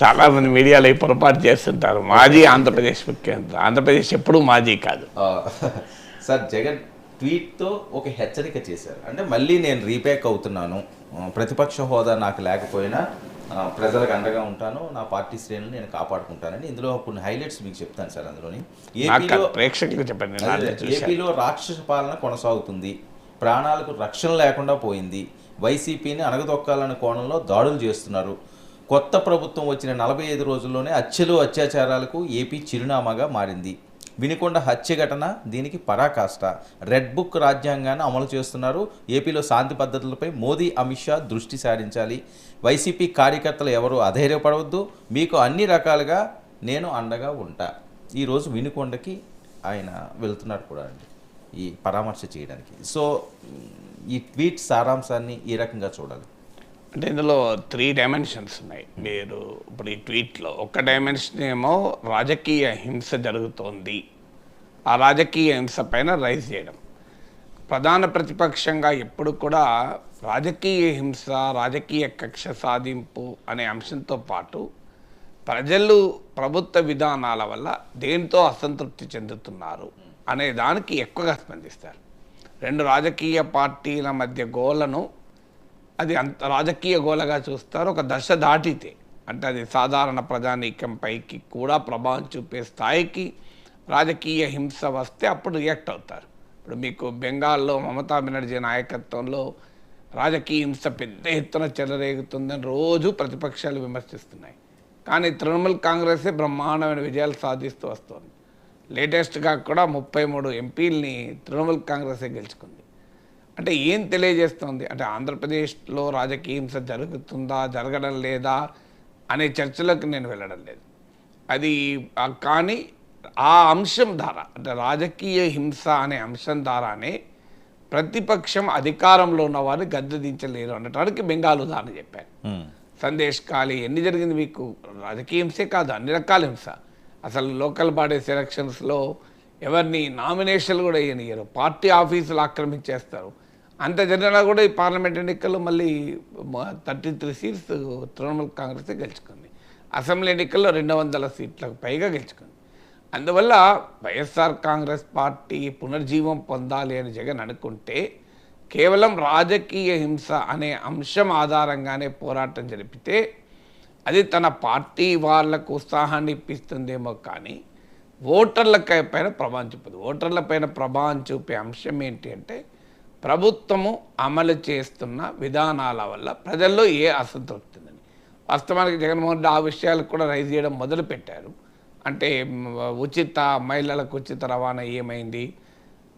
చాలామంది మీడియాలో ఈ పొరపాటు చేస్తుంటారు. మాజీ ఆంధ్రప్రదేశ్ ముఖ్యమంత్రి. ఆంధ్రప్రదేశ్ ఎప్పుడూ మాజీ కాదు. సార్ జగన్ ట్వీట్తో ఒక హెచ్చరిక చేశారు. అంటే మళ్ళీ నేను రీబ్యాక్ అవుతున్నాను, ప్రతిపక్ష హోదా నాకు లేకపోయినా ప్రజలకు అండగా ఉంటాను, నా పార్టీ శ్రేణులు నేను కాపాడుకుంటానని. ఇందులో కొన్ని హైలైట్స్ మీకు చెప్తాను సార్. అందులోని ప్రేక్షకులకు చెప్పండి. ఏపీలో రాక్షస పాలన కొనసాగుతుంది, ప్రాణాలకు రక్షణ లేకుండా పోయింది, వైసీపీని అణగదొక్కాలనే కోణంలో దాడులు చేస్తున్నారు. కొత్త ప్రభుత్వం వచ్చిన 45 రోజుల్లోనే హత్యలు అత్యాచారాలకు ఏపీ చిరునామాగా మారింది. వినుకొండ హత్య ఘటన దీనికి పరాకాష్ట. రెడ్ బుక్ రాజ్యాంగాన్ని అమలు చేస్తున్నారు. ఏపీలో శాంతి పద్ధతులపై మోదీ, అమిత్ షా దృష్టి సారించాలి. వైసీపీ కార్యకర్తలు ఎవరు అధైర్యపడవద్దు, మీకు అన్ని రకాలుగా నేను అండగా ఉంటా. ఈరోజు వినుకొండకి ఆయన వెళ్తున్నారు కూడా అండి ఈ పరామర్శ చేయడానికి. సో ఈ ట్వీట్ సారాంశాన్ని ఈ రకంగా చూడాలి. అంటే ఇందులో 3 డైమెన్షన్స్ ఉన్నాయి. మీరు ఇప్పుడు ఈ ట్వీట్లో ఒక డైమెన్షన్ ఏమో రాజకీయ హింస జరుగుతోంది, ఆ రాజకీయ హింస పైన రైజ్ చేయడం. ప్రధాన ప్రతిపక్షంగా ఎప్పుడు కూడా రాజకీయ హింస, రాజకీయ కక్ష సాధింపు అనే అంశంతో పాటు ప్రజలు ప్రభుత్వ విధానాల వల్ల దేంతో అసంతృప్తి చెందుతున్నారు అనే దానికి ఎక్కువగా స్పందిస్తారు. 2 రాజకీయ పార్టీల మధ్య గోలను అది అంత రాజకీయ గోలగా చూస్తారు. ఒక దశ దాటితే అంటే అది సాధారణ ప్రజానీకంపైకి కూడా ప్రభావం చూపే స్థాయికి రాజకీయ హింస వస్తే అప్పుడు రియాక్ట్ అవుతారు. ఇప్పుడు మీకు బెంగాల్లో మమతా బెనర్జీ నాయకత్వంలో రాజకీయ హింస పెద్ద ఎత్తున చెలరేగుతుందని రోజు ప్రతిపక్షాలు విమర్శిస్తున్నాయి. కానీ తృణమూల్ కాంగ్రెసే బ్రహ్మాండమైన విజయాలు సాధిస్తూ వస్తుంది. లేటెస్ట్గా కూడా 33 ఎంపీలని తృణమూల్ కాంగ్రెసే గెలుచుకుంది. అంటే ఏం తెలియజేస్తుంది అంటే ఆంధ్రప్రదేశ్లో రాజకీయ హింస జరుగుతుందా, జరగడం లేదా అనే చర్చలకు నేను వెళ్ళడం లేదు. అది కానీ ఆ అంశం ద్వారా అంటే రాజకీయ హింస అనే అంశం ద్వారానే ప్రతిపక్షం అధికారంలో ఉన్న వారిని గద్దెదించలేరు అనడానికి బెంగాల్ ఉదాహరణ చెప్పాను. సందేశ్ ఖాళీ ఎన్ని జరిగింది మీకు? రాజకీయ హింసే కాదు, అన్ని రకాల హింస. అసలు లోకల్ బాడీస్ ఎలక్షన్స్లో ఎవరిని నామినేషన్లు కూడా వేయనియరు, పార్టీ ఆఫీసులు ఆక్రమించేస్తారు. అంత జరిగినా కూడా ఈ పార్లమెంట్ ఎన్నికల్లో మళ్ళీ 33 సీట్స్ తృణమూల్ కాంగ్రెస్ గెలుచుకుంది. అసెంబ్లీ ఎన్నికల్లో 200 సీట్లకు పైగా గెలుచుకుంది. అందువల్ల వైఎస్ఆర్ కాంగ్రెస్ పార్టీ పునర్జీవం పొందాలి అని జగన్ అనుకుంటే కేవలం రాజకీయ హింస అనే అంశం ఆధారంగానే పోరాటం జరిపితే అది తన పార్టీ వాళ్లకు ఉత్సాహాన్ని ఇప్పిస్తుందేమో కానీ ఓటర్ల పైన ప్రభావం చూపదు. ఓటర్ల పైన ప్రభావం చూపే అంశం ఏంటి అంటే ప్రభుత్వము అమలు చేస్తున్న విధానాల వల్ల ప్రజల్లో ఏ అసంతృప్తి ఉందని. వాస్తవానికి జగన్మోహన్ రెడ్డి ఆ విషయాలు కూడా రైజ్ చేయడం మొదలుపెట్టారు. అంటే మహిళలకు ఉచిత రవాణా ఏమైంది,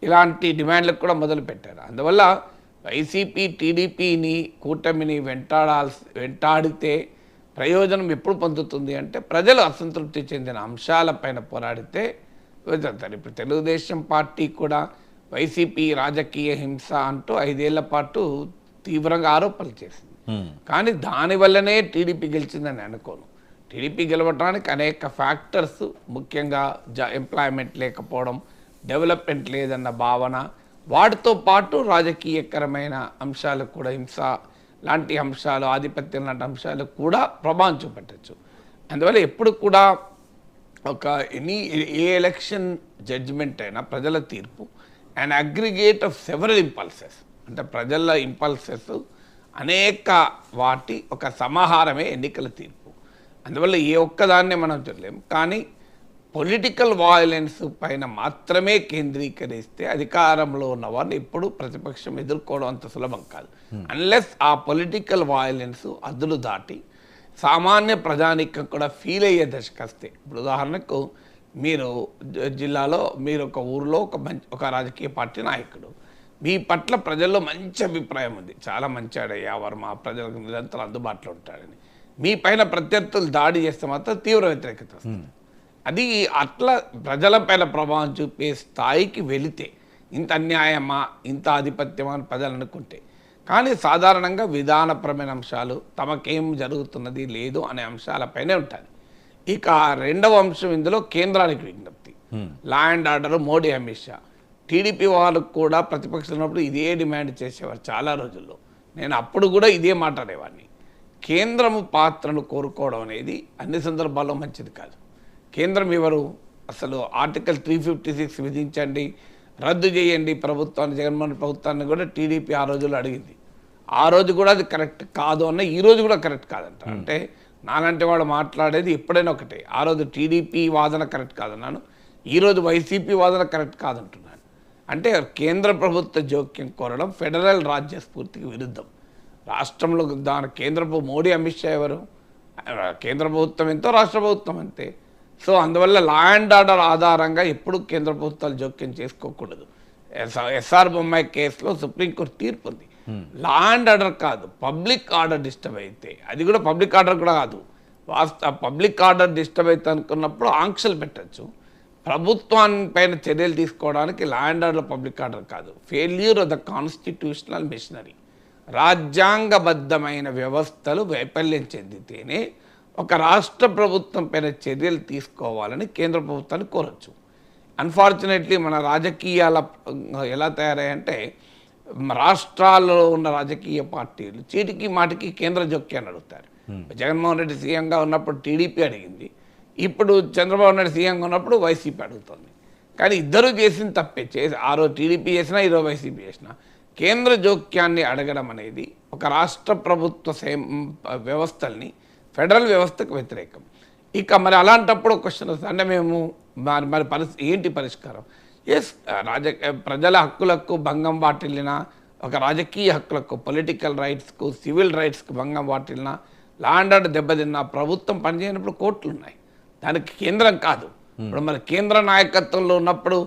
ఇలాంటి డిమాండ్లకు కూడా మొదలుపెట్టారు. అందువల్ల వైసీపీ టీడీపీని కూటమిని వెంటాడితే ప్రయోజనం ఎప్పుడు పొందుతుంది అంటే ప్రజలు అసంతృప్తి చెందిన అంశాలపైన పోరాడితే వెళ్తారు. ఇప్పుడు తెలుగుదేశం పార్టీ కూడా వైసీపీ రాజకీయ హింస అంటూ 5 ఏళ్ల పాటు తీవ్రంగా ఆరోపణలు చేసింది. కానీ దానివల్లనే టీడీపీ గెలిచిందని అనుకోను. టీడీపీ గెలవడానికి అనేక ఫ్యాక్టర్స్, ముఖ్యంగా ఎంప్లాయ్మెంట్ లేకపోవడం, డెవలప్మెంట్ లేదన్న భావన, వాటితో పాటు రాజకీయకరమైన అంశాలు కూడా, హింస లాంటి అంశాలు, ఆధిపత్యం లాంటి అంశాలు కూడా ప్రభావం చూపెట్టచ్చు. అందువల్ల ఎప్పుడు కూడా ఏ ఎలక్షన్ జడ్జిమెంట్ అయినా ప్రజల తీర్పు and aggregate of several impulses, అంటే ప్రజల ఇంపల్సెస్ అనేక వాటి ఒక సమాహారమే ఎన్నికల తీర్పు. అందువల్ల ఏ ఒక్కదాన్నే మనం చూడలేము. కానీ పొలిటికల్ వాయిలెన్స్ పైన మాత్రమే కేంద్రీకరిస్తే అధికారంలో ఉన్న వారిని ఎప్పుడు ప్రతిపక్షం ఎదుర్కోవడం అంత సులభం కాదు. అన్లెస్ ఆ పొలిటికల్ వాయిలెన్స్ అదులు దాటి సామాన్య ప్రజానికం కూడా ఫీల్ అయ్యే దశకు వస్తే, ఇప్పుడు ఉదాహరణకు మీరు జిల్లాలో మీరు ఒక ఊరిలో ఒక రాజకీయ పార్టీ నాయకుడు, మీ పట్ల ప్రజల్లో మంచి అభిప్రాయం ఉంది, చాలా మంచాడయ్యా వర్మ, ప్రజలకు నిరంతరం అందుబాటులో ఉంటాడని. మీ పైన ప్రత్యర్థులు దాడి చేస్తే మాత్రం తీవ్ర వ్యతిరేకత వస్తుంది. అది అట్లా ప్రజలపైన ప్రభావం చూపే స్థాయికి వెళితే ఇంత అన్యాయమా, ఇంత ఆధిపత్యమా అని ప్రజలు అనుకుంటే. కానీ సాధారణంగా విధానపరమైన అంశాలు, తమకేం జరుగుతున్నది లేదు అనే అంశాలపైనే ఉంటుంది. ఇక రెండవ అంశం ఇందులో కేంద్రానికి విజ్ఞప్తి, లా and order, Modi, Amit Shah. TDP వాళ్ళు కూడా ప్రతిపక్షం ఉన్నప్పుడు ఇదే డిమాండ్ చేసేవారు చాలా రోజుల్లో. నేను అప్పుడు కూడా ఇదే మాట అనేవాడిని. కేంద్రము పాత్రను కోరుకోవడం అనేది అన్ని సందర్భాల్లో మంచిది కాదు. కేంద్రం ఎవరు? అసలు ఆర్టికల్ 356 విధించండి, రద్దు చేయండి ప్రభుత్వాన్ని, జగన్మోహన్ ప్రభుత్వాన్ని కూడా టీడీపీ ఆ రోజుల్లో అడిగింది. ఆ రోజు కూడా అది కరెక్ట్ కాదు అన్న, ఈ రోజు కూడా కరెక్ట్ కాదంట. అంటే నాలంటే వాడు మాట్లాడేది ఎప్పుడైనా ఒకటే. ఆ రోజు టీడీపీ వాదన కరెక్ట్ కాదన్నాను, ఈరోజు వైసీపీ వాదన కరెక్ట్ కాదంటున్నాను. అంటే కేంద్ర ప్రభుత్వ జోక్యం కోరడం ఫెడరల్ రాజ్య స్ఫూర్తికి విరుద్ధం. రాష్ట్రంలో దాని కేంద్ర మోడీ, అమిత్ షా ఎవరు? కేంద్ర ప్రభుత్వం ఎంతో, రాష్ట్ర ప్రభుత్వం అంతే. సో అందువల్ల లా అండ్ ఆర్డర్ ఆధారంగా ఎప్పుడు కేంద్ర ప్రభుత్వాలు జోక్యం చేసుకోకూడదు. ఎస్ఆర్ బొమ్మాయి కేసులో సుప్రీంకోర్టు తీర్పు ఉంది. లా అండ్ ఆర్డర్ కాదు, పబ్లిక్ ఆర్డర్ డిస్టర్బ్ అయితే, అది కూడా పబ్లిక్ ఆర్డర్ కూడా కాదు, పబ్లిక్ ఆర్డర్ డిస్టర్బ్ అయితే అనుకున్నప్పుడు ఆంక్షలు పెట్టచ్చు. ప్రభుత్వాన్పైన చర్యలు తీసుకోవడానికి law and order public order కాదు. Failure of the constitutional machinery. రాజ్యాంగబద్ధమైన వ్యవస్థలు వైఫల్యం చెందితేనే ఒక రాష్ట్ర ప్రభుత్వం పైన చర్యలు తీసుకోవాలని కేంద్ర ప్రభుత్వాన్ని కోరచ్చు. అన్ఫార్చునేట్లీ మన రాజకీయాల ఎలా తయారయ్యంటే, రాష్ట్రాల్లో ఉన్న రాజకీయ పార్టీలు చీటికి మాటికి కేంద్ర జోక్యాన్ని అడుగుతారు. జగన్మోహన్ రెడ్డి సీఎంగా ఉన్నప్పుడు టీడీపీ అడిగింది, ఇప్పుడు చంద్రబాబు నాయుడు సీఎంగా ఉన్నప్పుడు వైసీపీ అడుగుతుంది. కానీ ఇద్దరు చేసిన తప్పే. ఆ రోజు టీడీపీ చేసినా, ఈరోజు వైసీపీ చేసినా కేంద్ర జోక్యాన్ని అడగడం అనేది ఒక రాష్ట్ర ప్రభుత్వ వ్యవస్థల్ని, ఫెడరల్ వ్యవస్థకు వ్యతిరేకం. ఇక మరి అలాంటప్పుడు క్వశ్చన్ వస్తుంది, అంటే మేము మరి ఏంటి పరిష్కారం? ఎస్, ప్రజల హక్కులకు భంగం వాటిల్లిన, ఒక రాజకీయ హక్కులకు, పొలిటికల్ రైట్స్కు, సివిల్ రైట్స్కు భంగం వాటిల్లిన, లా అండ్ ఆర్డర్ దెబ్బతిన్న, ప్రభుత్వం పనిచేయనప్పుడు కోర్టులు ఉన్నాయి, దానికి కేంద్రం కాదు. ఇప్పుడు మరి కేంద్ర నాయకత్వంలో ఉన్నప్పుడు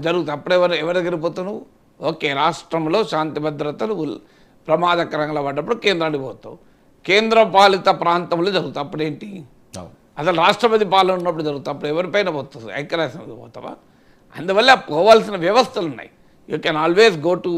జరుగుతుంది. అప్పుడు ఎవరి దగ్గర పోతున్నావు? ఓకే, రాష్ట్రంలో శాంతి భద్రతలు ప్రమాదకరంగా పడ్డప్పుడు కేంద్రానికి పోతావు. కేంద్ర పాలిత ప్రాంతంలో జరుగుతావు, అప్పుడు ఏంటి? అసలు రాష్ట్రపతి పాలన ఉన్నప్పుడు జరుగుతావు, అప్పుడు ఎవరిపైన పోతుంది? ఐక్యరాజ్య సమితికి పోతావా? అందువల్ల పోవాల్సిన వ్యవస్థలు ఉన్నాయి. You can always go to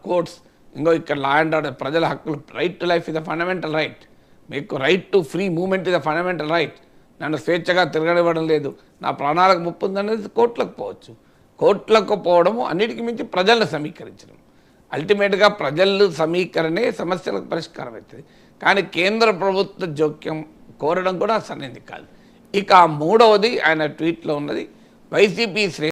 courts. ఇంకో ఇక్కడ లా అండ్ ఆర్డర్, ప్రజల హక్కులు, right to life is a fundamental right, మీకు right to free movement is a fundamental right. నన్ను స్వేచ్ఛగా తిరగనివ్వడం లేదు, నా ప్రాణాలకు ముప్పు ఉందనేది కోర్టులకు పోవచ్చు. కోర్టులకు పోవడము అన్నిటికీ మించి ప్రజలను సమీకరించడం. అల్టిమేట్గా ప్రజలు సమీకరణే సమస్యలకు పరిష్కారం అవుతుంది. కానీ కేంద్ర ప్రభుత్వ జోక్యం కోరడం కూడా సరైనది కాదు. ఇక మూడవది ఆయన ట్వీట్లో ఉన్నది, వైసీపీ